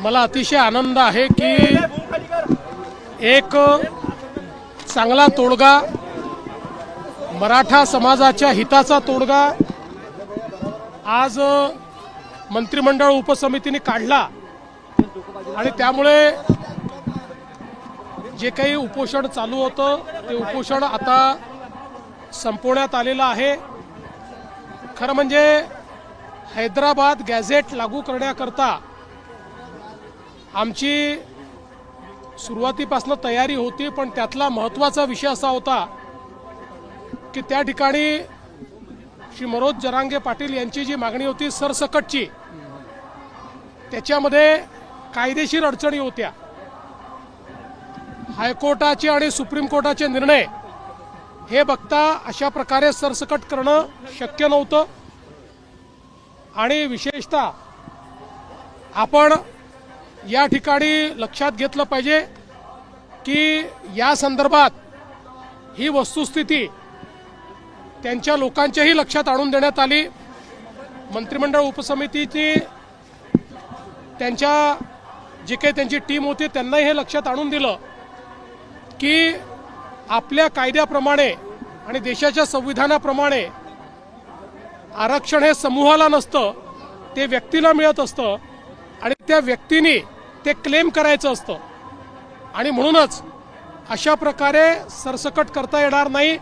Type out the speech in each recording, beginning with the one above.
मला अतिशय आनंद आहे की एक चांगला तोडगा, मराठा समाजाच्या हिताचा तोडगा आज मंत्रिमंडळ उपसमितीने काढला आणि त्यामुळे जे काही उपोषण चालू होतं ते उपोषण आता संपवण्यात आलेलं आहे। खरं म्हणजे हैदराबाद गॅझेट लागू करण्याकरता आमची सुरुवातीपासून तयारी होती, पण त्यातला महत्त्वाचा विषय असा होता की त्या ठिकाणी श्री मनोज जरांगे पाटील यांची जी मागणी होती सरसकटची, त्याच्यामध्ये कायदेशीर अडचणी होत्या। हायकोर्टाचे आणि सुप्रीम कोर्टाचे निर्णय हे बघता अशा प्रकारे सरसकट करणं शक्य नव्हतं आणि विशेषतः आपण या ठिकाणी लक्षात घेतलं पाहिजे की या संदर्भात ही वस्तुस्थिती त्यांच्या लोकांच्याही लक्षात आणून देण्यात आली। मंत्रिमंडळ उपसमितीची त्यांच्या जे काही त्यांची टीम होती त्यांनाही हे लक्षात आणून दिलं की आपल्या कायद्याप्रमाणे आणि देशाच्या संविधानाप्रमाणे आरक्षण हे समूहाला नसतं, ते व्यक्तीला मिळत असतं आणि त्या व्यक्तीने ते क्लेम करायचं असतं आणि म्हणूनच अशा प्रकारे सरसकट करता येणार नाही,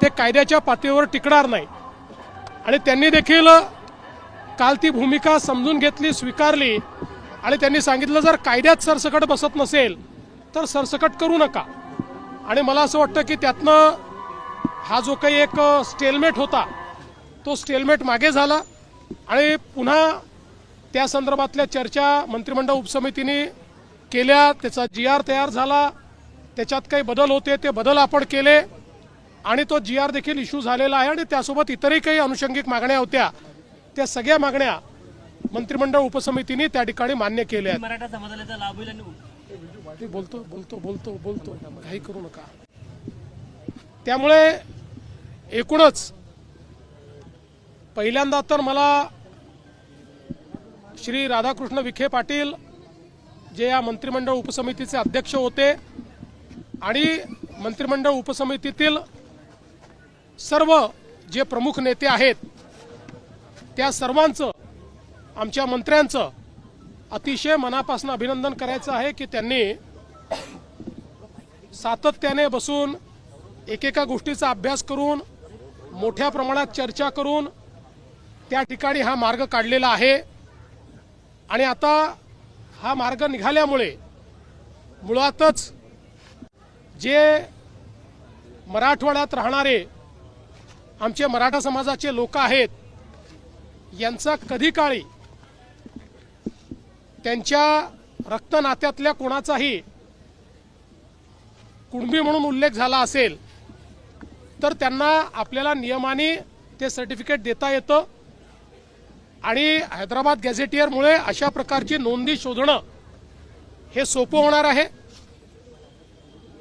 ते कायद्याच्या पातळीवर टिकणार नाही। आणि त्यांनी देखील काल ती भूमिका समजून घेतली, स्वीकारली आणि त्यांनी सांगितलं जर कायद्यात सरसकट बसत नसेल तर सरसकट करू नका। आणि मला असं वाटतं की त्यातनं हा जो काही एक स्टेलमेट होता तो स्टेलमेट मागे झाला आणि पुन्हा त्या संदर्भातल्या चर्चा मंत्रिमंडळ उपसमितीने केल्या, त्याचा GR तयार झाला, त्याच्यात काही बदल होते ते बदल आपण केले आणि तो GR देखील इश्यू झालेला आहे आणि त्यासोबत इतरही काही अनुषंगिक मागण्या होत्या, त्या सगळ्या मागण्या मंत्रिमंडळ उपसमितीने त्या ठिकाणी मान्य केल्या आहेत। मराठा समाजाला लाभ होईल आणि बोलतो बोलतो बोलतो बोलतो काही करू नका। त्यामुळे एकूणच पहिल्यांदा तर मला श्री राधाकृष्ण विखे पाटील जे या मंत्रिमंडळ उपसमितीचे अध्यक्ष होते आणि मंत्रिमंडळ उपसमितीतील सर्व जे प्रमुख नेते आहेत त्या सर्वांचं, आमच्या मंत्र्यांचं अतिशय मनापासून अभिनंदन करायचं आहे की त्यांनी सातत्याने बसून एकेका गोष्टीचा अभ्यास करून मोठ्या प्रमाणात चर्चा करून त्या ठिकाणी हा मार्ग काढलेला आहे। आणि आता हा मार्ग निघाल्यामुळे मुळातच जे मराठवाड्यात राहणारे आमचे मराठा समाजाचे लोक आहेत यांचा कधी काळी त्यांच्या रक्तनात्यातल्या कोणाचाही कुणबी म्हणून उल्लेख झाला असेल तर त्यांना आपल्याला नियमाने ते सर्टिफिकेट देता येतं आणि हैदराबाद गॅझेटियरमुळे अशा प्रकारची नोंदी शोधणं हे सोपं होणार आहे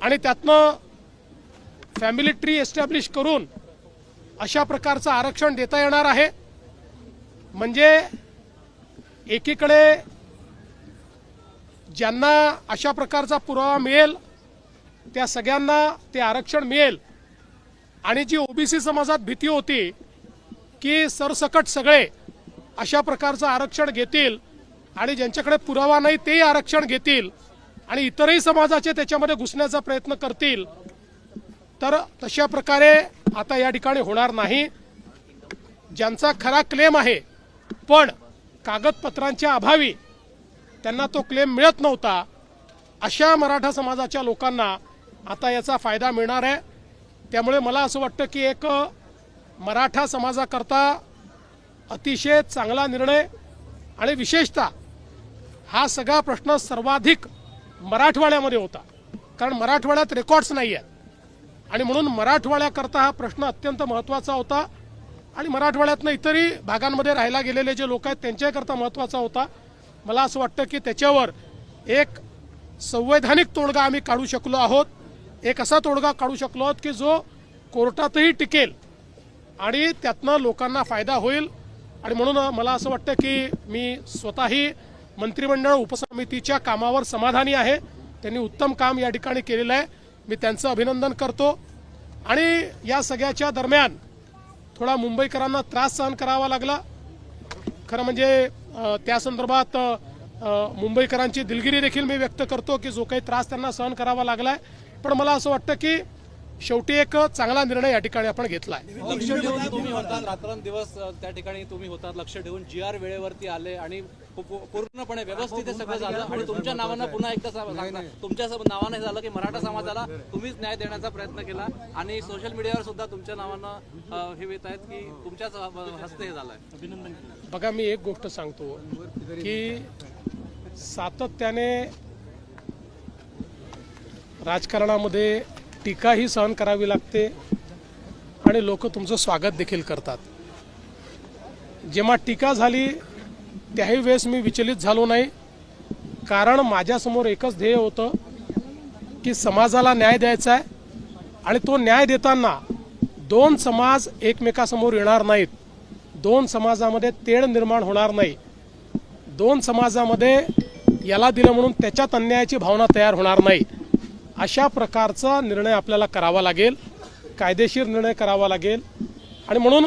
आणि त्यातनं फॅमिली ट्री एस्टॅब्लिश करून अशा प्रकारचं आरक्षण देता येणार आहे। म्हणजे एकीकडे ज्यांना अशा प्रकारचा पुरावा मिळेल त्या सगळ्यांना ते आरक्षण मिळेल आणि जी ओबीसी समाजात भीती होती की सरसकट सगळे अशा प्रकारचं आरक्षण घेतील आणि ज्यांच्याकडे पुरावा नाही तेही आरक्षण घेतील आणि इतरही समाजाचे त्याच्यामध्ये घुसण्याचा प्रयत्न करतील, तर तशा प्रकारे आता या ठिकाणी होणार नाही। ज्यांचा खरा क्लेम आहे पण कागदपत्रांच्या अभावी त्यांना तो क्लेम मिळत नव्हता, अशा मराठा समाजाच्या लोकांना आता याचा फायदा मिळणार आहे। त्यामुळे मला असं वाटतं की एक मराठा समाजाकरता अतिशय चांगला निर्णय आणि विशेषतः हा सगळा प्रश्न सर्वाधिक मराठवाड्यामध्ये होता, कारण मराठवाड्यात रेकॉर्ड्स नाही आहेत आणि म्हणून मराठवाड्याकरता हा प्रश्न अत्यंत महत्त्वाचा होता आणि मराठवाड्यातनं इतरही भागांमध्ये राहायला गेलेले जे लोक आहेत त्यांच्याकरता महत्त्वाचा होता। मला असं वाटतं की त्याच्यावर एक संवैधानिक तोडगा आम्ही काढू शकलो आहोत, एक असा तोडगा काढू शकलो आहोत की जो कोर्टातही टिकेल आणि त्यातनं लोकांना फायदा होईल। आणि म्हणून मला असं वाटतं की मी स्वतःही मंत्रिमंडळ उपसमितीच्या कामावर समाधानी आहे. त्यांनी उत्तम काम या ठिकाणी केलेलं आहे. मी त्यांचं अभिनंदन करतो. आणि या सगळ्याच्या दरम्यान थोडा मुंबईकरांना त्रास सहन करावा लागला. खरं म्हणजे त्या संदर्भात मुंबईकरांची दिलगिरी देखील मी व्यक्त करतो की जो काही त्रास त्यांना सहन करावा लागलाय. पण मला असं वाटतं की शेवटी एक चांगला निर्णय या ठिकाणी आपण घेतलाय. लक्ष ठेवून तुम्ही होतात, रात्रंदिवस त्या ठिकाणी तुम्ही होतात, लक्ष ठेवून GR वेळेवरती आले आणि पूर्णपणे व्यवस्थित हे सगळं झालं. आणि तुमच्या नावानं पुन्हा एकदा सांगता, तुमच्या नावानं हे झालं की मराठा समाजाला तुम्हीच न्याय देण्याचा प्रयत्न केला आणि सोशल मीडियावर सुद्धा तुमच्या नावानं हे येत आहेत की तुमच्याच हस्ते हे झालंय. अभिनंदन. बघा, मी एक गोष्ट सांगतो की सातत्याने राजकारणामध्ये टीकाही सहन करावी लागते आणि लोक तुमचं स्वागत देखील करतात. जेव्हा टीका झाली त्याही वेळेस मी विचलित झालो नाही, कारण माझ्यासमोर एकच ध्येय होतं की समाजाला न्याय द्यायचा आहे. आणि तो न्याय देताना दोन समाज एकमेकासमोर येणार नाहीत, दोन समाजामध्ये तेढ निर्माण होणार नाही, दोन समाजामध्ये याला दिलं म्हणून त्याच्यात अन्यायाची भावना तयार होणार नाही. अशा प्रकारचा निर्णय आपल्याला करावा लागेल, कायदेशीर निर्णय करावा लागेल. आणि म्हणून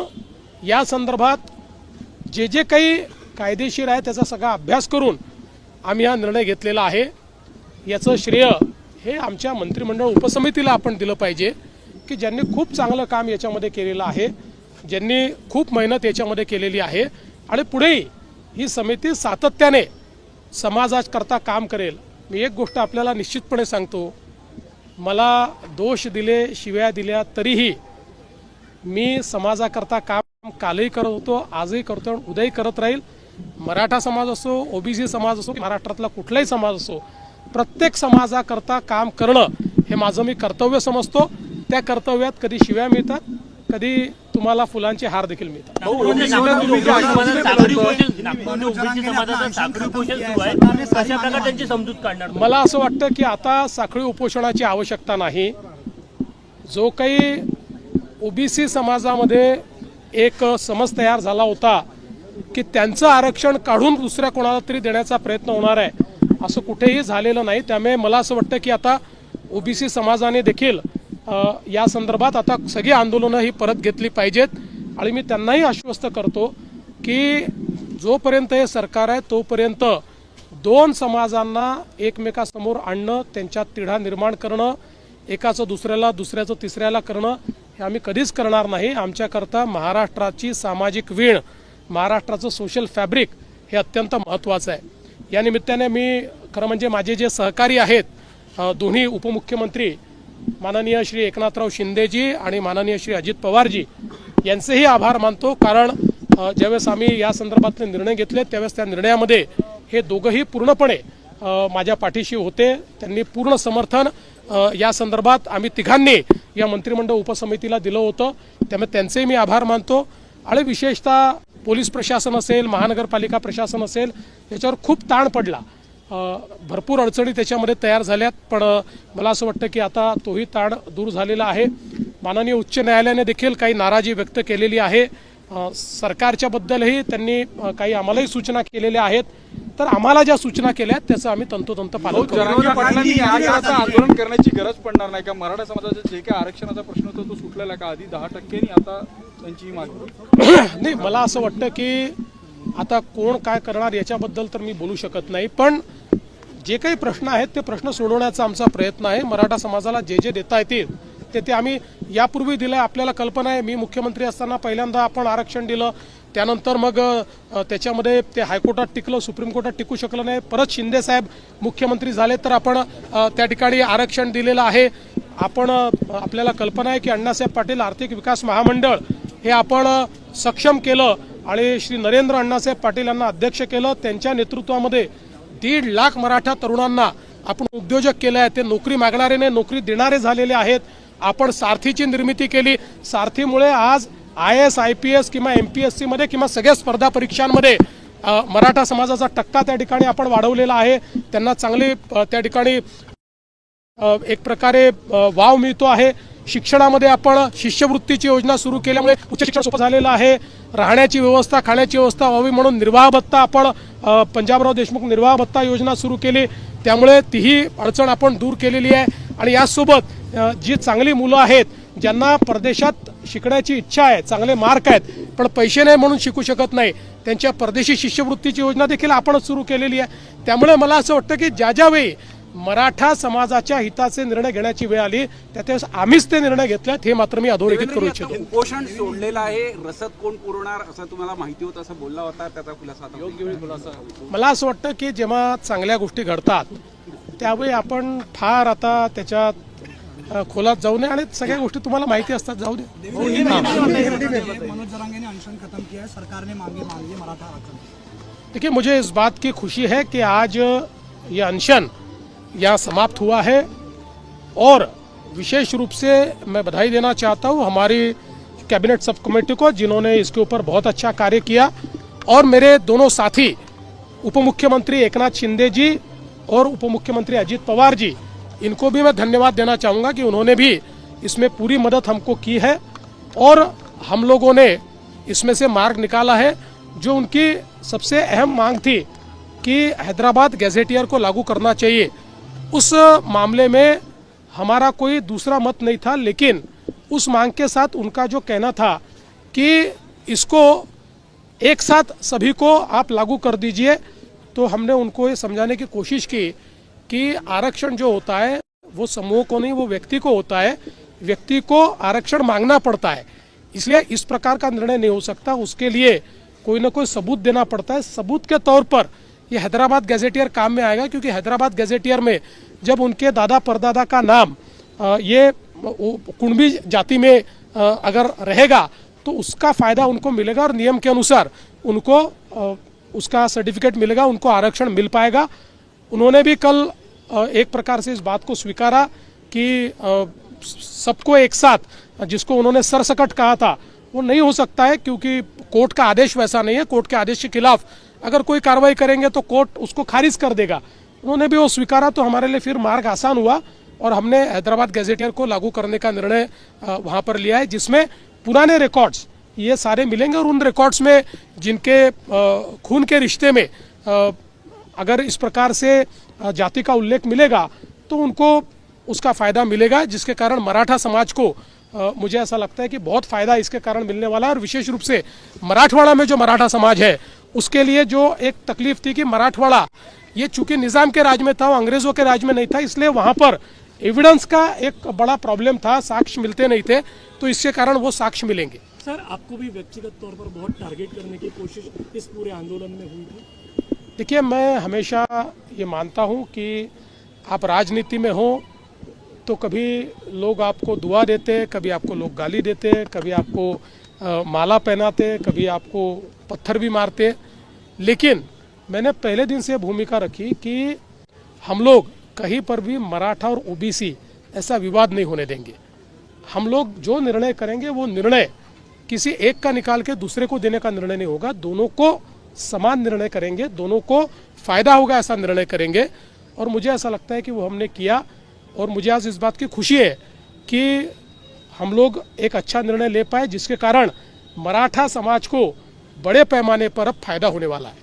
या संदर्भात जे जे काही कायदेशीर आहे त्याचा सगळा अभ्यास करून आम्ही हा निर्णय घेतलेला आहे. याचं श्रेय हे आमच्या मंत्रिमंडळ उपसमितीला आपण दिलं पाहिजे की ज्यांनी खूप चांगलं काम याच्यामध्ये केलेलं आहे, ज्यांनी खूप मेहनत याच्यामध्ये केलेली आहे. आणि पुढेही ही समिती सातत्याने समाजाकरता काम करेल. मी एक गोष्ट आपल्याला निश्चितपणे सांगतो, मला दोष दिले, शिव्या दिल्या, तरीही मी समाजाकरता काम कालही करत होतो, आजही करतो आणि उद्याही करत राहील. मराठा समाज असो, OBC समाज असो, महाराष्ट्रातला कुठलाही समाज असो, प्रत्येक समाजाकरता काम करणं हे माझं मी कर्तव्य समजतो. त्या कर्तव्यात कधी शिव्या मिळतात, कधी तुम्हाला फुलांचे हार देखील मिळतात. नागपूरमध्ये साखळी उपोषण सुरू आहे, कशा प्रकारे त्यांची समजूत काढणार? मला असं वाटतं की आता साखळी उपोषणाची आवश्यकता नाही. जो काही OBC समाजामध्ये एक समज तयार झाला होता की त्यांचं आरक्षण काढून दुसऱ्या कोणाला तरी देण्याचा प्रयत्न होणार आहे, असं कुठेही झालेलं नाही. त्यामुळे मला असं वाटतं की आता OBC समाजाने देखील या संदर्भात आता सगळी आंदोलनं ही परत घेतली पाहिजेत. आणि मी त्यांनाही आश्वस्त करतो की जोपर्यंत हे सरकार आहे तोपर्यंत दोन समाजांना एकमेकासमोर आणणं, त्यांच्यात तिढा निर्माण करणं, एकाचं दुसऱ्याला, दुसऱ्याचं तिसऱ्याला करणं हे आम्ही कधीच करणार नाही. आमच्याकरता महाराष्ट्राची सामाजिक वीण, महाराष्ट्राचं सोशल फॅब्रिक हे अत्यंत महत्त्वाचं आहे. या निमित्ताने मी खरं म्हणजे माझे जे सहकारी आहेत दोन्ही उपमुख्यमंत्री माननीय श्री एकनाथराव शिंदेजी आणि माननीय श्री अजित पवारजी यांचेही आभार मानतो. कारण ज्यावेळेस आम्ही या संदर्भातले निर्णय घेतले त्यावेळेस त्या निर्णयामध्ये हे दोघंही पूर्णपणे माझ्या पाठीशी होते. त्यांनी पूर्ण समर्थन या संदर्भात आम्ही तिघांनी या मंत्रिमंडळ उपसमितीला दिलं होतं. त्यामुळे त्यांचेही मी आभार मानतो. आणि विशेषतः पोलीस प्रशासन असेल, महानगरपालिका प्रशासन असेल, याच्यावर खूप ताण पडला, भरपूर अडचणी त्याच्यामध्ये तयार झाल्यात. पण मला असं वाटतं की आता तोही ताण दूर झालेला आहे. माननीय उच्च न्यायालयाने देखील काही नाराजी व्यक्त केलेली आहे. सरकारच्या बद्दलही त्यांनी काही आम्हालाही सूचना केलेल्या आहेत. तर आम्हाला ज्या सूचना केल्या आहेत त्याचं आम्ही तंतोतंत पालन करू. आंदोलन करण्याची गरज पडणार नाही का? मराठा समाजाचा जे काही आरक्षणाचा प्रश्न होता तो सुटलेला का? आधी 10% आता त्यांची मागणी नाही, मला असं वाटतं की आता कोण काय करणार याच्याबद्दल तर मी बोलू शकत नाही. पण जे काही प्रश्न आहेत ते प्रश्न सोडवण्याचा आमचा प्रयत्न आहे. मराठा समाजाला जे जे देता येतील ते आम्ही यापूर्वी दिलं. आपल्याला कल्पना आहे, मी मुख्यमंत्री असताना पहिल्यांदा आपण आरक्षण दिलं, त्यानंतर मग त्याच्यामध्ये ते हायकोर्टात टिकलं, सुप्रीम कोर्टात टिकू शकलं नाही. परत शिंदे साहेब मुख्यमंत्री झाले तर आपण त्या ठिकाणी आरक्षण दिलेलं आहे. आपण आपल्याला कल्पना आहे की अण्णासाहेब पाटील आर्थिक विकास महामंडळ हे आपण सक्षम केलं आणि श्री नरेंद्र अण्णासाहेब पाटील यांना अध्यक्ष केलं. त्यांच्या नेतृत्वामध्ये 1.5 लाख मराठा तरुणांना आपण उद्योजक केले आहे. ते नोकरी मागणारे नाही, नोकरी देणारे झालेले आहेत. आपण सारथीची निर्मिती केली. सारथीमुळे आज IAS, IPS किंवा MPSC मध्ये किंवा सगळ्या स्पर्धा परीक्षांमध्ये मराठा समाजाचा टक्का त्या ठिकाणी आपण वाढवलेला आहे. त्यांना चांगली त्या ठिकाणी एक प्रकारे वाव मिळतो आहे. शिक्षणामध्ये आपण शिष्यवृत्तीची योजना सुरू केल्यामुळे उच्च शिक्षण सोपं झालेलं आहे. राहण्याची व्यवस्था, खाण्याची व्यवस्था व्हावी म्हणून निर्वाह भत्ता आपण पंजाबराव देशमुख निर्वाह भत्ता योजना सुरू केली, त्यामुळे तीही अडचण आपण दूर केलेली आहे. आणि यासोबत जी चांगली मुलं आहेत ज्यांना परदेशात शिकण्याची इच्छा आहे, चांगले मार्क आहेत, पण पैसे नाही म्हणून शिकू शकत नाही, त्यांच्या परदेशी शिष्यवृत्तीची योजना देखील आपणच सुरू केलेली आहे. त्यामुळे मला असं वाटतं की ज्या वेळी मराठा समाजाच्या हिताचे निर्णय घेण्याची वेळ आली त्यावेळेस आम्हीच ते निर्णय घेतलेत, हे मात्र मी अधोरेखित करू इच्छितो. उपोषण सोडलेलं आहे, रसद कोण पुरवणार असं तुम्हाला माहिती होतं असं बोलला होता, त्याचा खुलासा आता योग्य वेळी खुलासा. मला असं वाटतं की जेव्हा चांगल्या गोष्टी घडतात त्यावेळी आपण फार आता त्याच्यात खोलात जाऊ नये, आणि सगळ्या गोष्टी तुम्हाला माहिती असतात, जाऊ दे. मनोज जरांगे ने अनशन खत्म किया है, सरकार ने मांगे मराठा आरक्षण. देखिए, मुझे इस बात की खुशी है कि आज ये अनशन यहाँ समाप्त हुआ है, और विशेष रूप से मैं बधाई देना चाहता हूँ हमारी कैबिनेट सब कमेटी को, जिन्होंने इसके ऊपर बहुत अच्छा कार्य किया, और मेरे दोनों साथी उप मुख्यमंत्री एकनाथ शिंदे जी और उप मुख्यमंत्री अजित पवार जी, इनको भी मैं धन्यवाद देना चाहूँगा कि उन्होंने भी इसमें पूरी मदद हमको की है, और हम लोगों ने इसमें से मार्ग निकाला है. जो उनकी सबसे अहम मांग थी कि हैदराबाद गैजेटियर को लागू करना चाहिए, उस मामले में हमारा कोई दूसरा मत नहीं था, लेकिन उस मांग के साथ उनका जो कहना था कि इसको एक साथ सभी को आप लागू कर दीजिए, तो हमने उनको ये समझाने की कोशिश की कि आरक्षण जो होता है वो समूह को नहीं, वो व्यक्ति को होता है. व्यक्ति को आरक्षण मांगना पड़ता है, इसलिए इस प्रकार का निर्णय नहीं हो सकता. उसके लिए कोई ना कोई सबूत देना पड़ता है. सबूत के तौर पर ये हैदराबाद गैजेटियर काम में आएगा, क्योंकि हैदराबाद गैजेटियर में जब उनके दादा परदादा का नाम ये कुणबी जाति में अगर रहेगा तो उसका फायदा उनको मिलेगा, और नियम के अनुसार उनको उसका सर्टिफिकेट मिलेगा, उनको आरक्षण मिल पाएगा. उन्होंने भी कल एक प्रकार से इस बात को स्वीकारा कि सबको एक साथ, जिसको उन्होंने सरसकट कहा था, वो नहीं हो सकता है, क्योंकि कोर्ट का आदेश वैसा नहीं है. कोर्ट के आदेश के खिलाफ अगर कोई कार्रवाई करेंगे तो कोर्ट उसको खारिज कर देगा. उन्होंने भी वो स्वीकारा, तो हमारे लिए फिर मार्ग आसान हुआ, और हमने हैदराबाद गैजेटियर को लागू करने का निर्णय वहाँ पर लिया है, जिसमें पुराने रिकॉर्ड्स ये सारे मिलेंगे, और उन रिकॉर्ड्स में जिनके खून के रिश्ते में अगर इस प्रकार से जाति का उल्लेख मिलेगा तो उनको उसका फ़ायदा मिलेगा, जिसके कारण मराठा समाज को मुझे ऐसा लगता है कि बहुत फ़ायदा इसके कारण मिलने वाला है. और विशेष रूप से मराठवाड़ा में जो मराठा समाज है उसके लिए जो एक तकलीफ थी कि मराठवाड़ा ये चूंकि निज़ाम के राज में था, वो अंग्रेज़ों के राज में नहीं था, इसलिए वहाँ पर एविडेंस का एक बड़ा प्रॉब्लम था, साक्ष्य मिलते नहीं थे, तो इसके कारण वो साक्ष्य मिलेंगे. सर, आपको भी व्यक्तिगत तौर पर बहुत टारगेट करने की कोशिश इस पूरे आंदोलन में हुई थी? देखिए, मैं हमेशा ये मानता हूँ कि आप राजनीति में हो तो कभी लोग आपको दुआ देते, कभी आपको लोग गाली देते, कभी आपको माला पहनाते, कभी आपको पत्थर भी मारते, लेकिन मैंने पहले दिन से भूमिका रखी कि हम लोग कहीं पर भी मराठा और ओबीसी ऐसा विवाद नहीं होने देंगे. हम लोग जो निर्णय करेंगे वो निर्णय किसी एक का निकाल के दूसरे को देने का निर्णय नहीं होगा, दोनों को समान निर्णय करेंगे, दोनों को फायदा होगा ऐसा निर्णय करेंगे. और मुझे ऐसा लगता है कि वो हमने किया, और मुझे आज इस बात की खुशी है कि हम लोग एक अच्छा निर्णय ले पाए, जिसके कारण मराठा समाज को बड़े पैमाने पर अब फायदा होने वाला है.